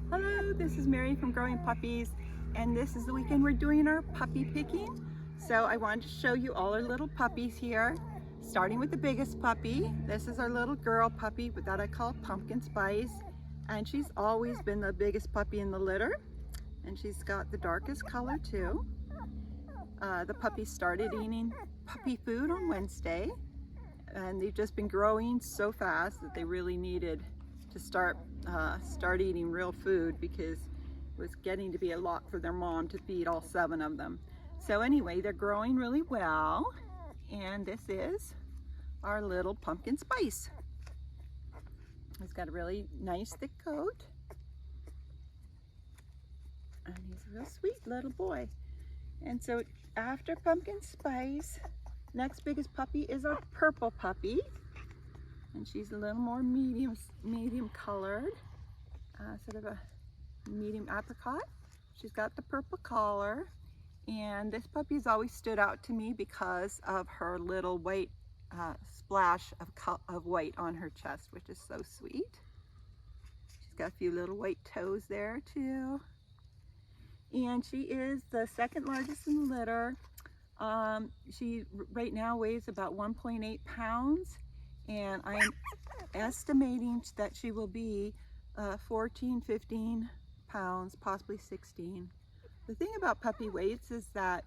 Hello, this is Mary from Growing Puppies, and this is the weekend we're doing our puppy picking. So I wanted to show you all our little puppies here, starting with the biggest puppy. This is our little girl puppy that I call Pumpkin Spice, and she's always been the biggest puppy in the litter, and she's got the darkest color too. The puppy started eating puppy food on Wednesday, and they've just been growing so fast that they really needed to start eating real food because it was getting to be a lot for their mom to feed all 7 of them. So anyway, they're growing really well, and this is our little Pumpkin Spice. He's got a really nice thick coat, and he's a real sweet little boy. And so after Pumpkin Spice, next biggest puppy is our purple puppy, and she's a little more medium colored, sort of a medium apricot. She's got the purple collar, and this puppy has always stood out to me because of her little white splash of white on her chest, which is so sweet. She's got a few little white toes there too. And she is the second largest in the litter. She right now weighs about 1.8 pounds, and I'm estimating that she will be 14, 15 pounds, possibly 16. The thing about puppy weights is that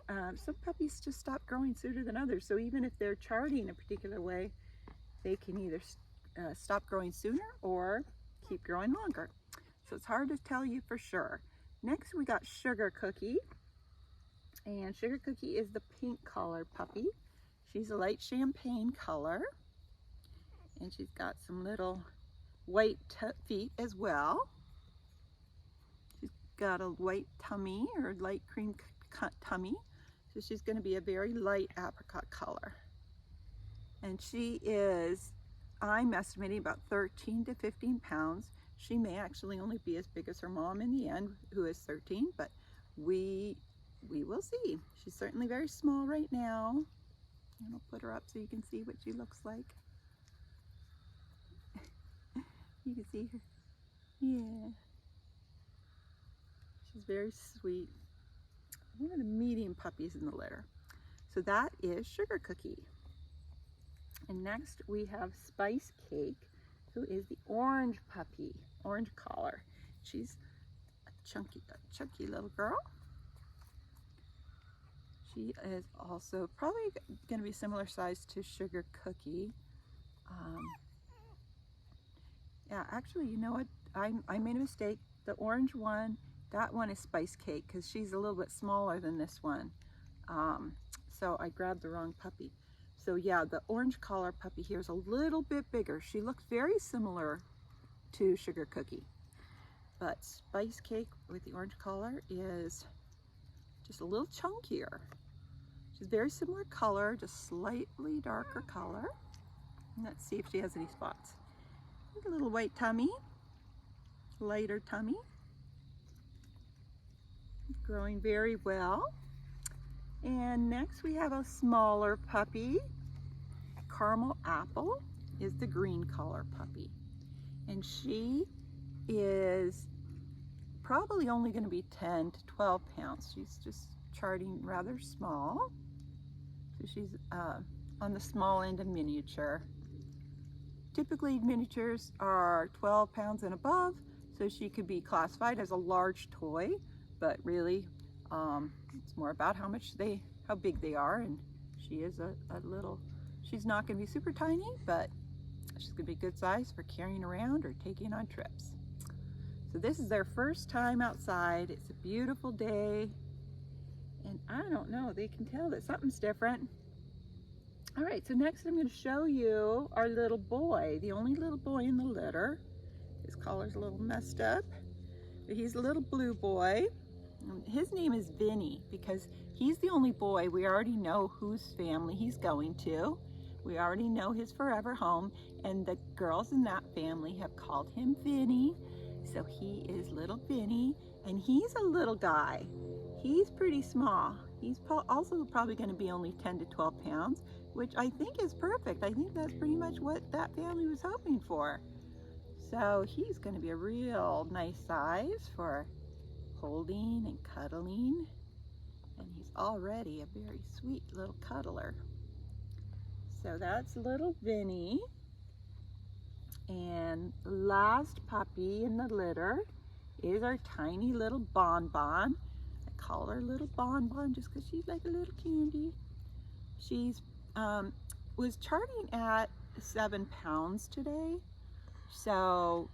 some puppies just stop growing sooner than others. So even if they're charting a particular way, they can either stop growing sooner or keep growing longer. So it's hard to tell you for sure. Next we got Sugar Cookie, and Sugar Cookie is the pink collar puppy. She's a light champagne color, and she's got some little white feet as well. She's got a white tummy, or light cream tummy, so she's going to be a very light apricot color. And she is, I'm estimating, about 13 to 15 pounds. She may actually only be as big as her mom in the end, who is 13, but we will see. She's certainly very small right now. And I'll put her up so you can see what she looks like. You can see her. Yeah. She's very sweet. One of the medium puppies in the litter. So that is Sugar Cookie. And next we have Spice Cake, who is the orange puppy, orange collar. She's a chunky little girl. She is also probably going to be similar size to Sugar Cookie. Yeah, actually, you know what? I made a mistake. The orange one, that one is Spice Cake because she's a little bit smaller than this one. So I grabbed the wrong puppy. So yeah, the orange collar puppy here is a little bit bigger. She looks very similar to Sugar Cookie, but Spice Cake with the orange collar is just a little chunkier. She's very similar color, just slightly darker color. And let's see if she has any spots. Look, a little white tummy, lighter tummy. Growing very well. And next we have a smaller puppy. Caramel Apple is the green color puppy. And she is probably only going to be 10 to 12 pounds. She's just charting rather small. So she's on the small end of miniature. Typically miniatures are 12 pounds and above, so she could be classified as a large toy, but really it's more about how big they are, and she is a little, she's not going to be super tiny, but she's going to be good size for carrying around or taking on trips. So this is their first time outside. It's a beautiful day, and I don't know, they can tell that something's different. All right, so next I'm going to show you our little boy, the only little boy in the litter. His collar's a little messed up, but he's a little blue boy. His name is Vinny because he's the only boy. We already know whose family he's going to. We already know his forever home, and the girls in that family have called him Vinny. So he is little Vinny, and he's a little guy. He's pretty small. He's also probably going to be only 10 to 12 pounds, which I think is perfect. I think that's pretty much what that family was hoping for. So he's going to be a real nice size for holding and cuddling. And he's already a very sweet little cuddler. So that's little Vinny. And the last puppy in the litter is our tiny little Bonbon. I call her little Bonbon just because she's like a little candy. She's was charting at 7 pounds today. So,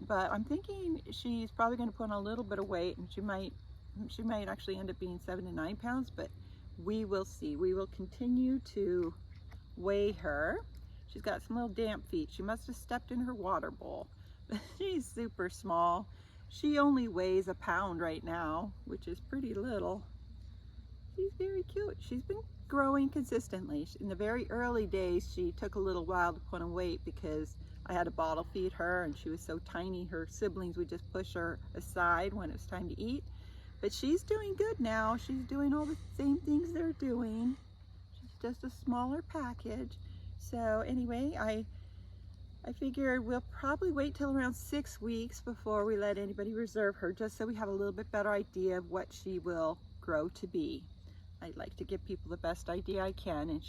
but I'm thinking she's probably going to put on a little bit of weight, and she might actually end up being 7 to 9 pounds, but we will see. We will continue to weigh her. She's got some little damp feet. She must have stepped in her water bowl. She's super small. She only weighs a pound right now, which is pretty little. She's very cute. She's been growing consistently. In the very early days, she took a little while to put on weight because I had to bottle feed her and she was so tiny her siblings would just push her aside when it was time to eat. But she's doing good now. She's doing all the same things they're doing. She's just a smaller package. So anyway, I figured we'll probably wait till around 6 weeks before we let anybody reserve her, just so we have a little bit better idea of what she will grow to be. I'd like to give people the best idea I can, and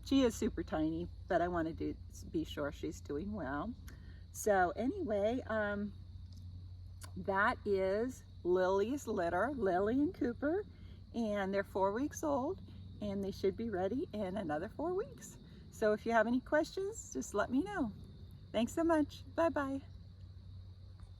she is super tiny, but I wanted to be sure she's doing well. So anyway, that is Lily's litter, Lily and Cooper, and they're 4 weeks old, and they should be ready in another 4 weeks. So if you have any questions, just let me know. Thanks so much. Bye-bye.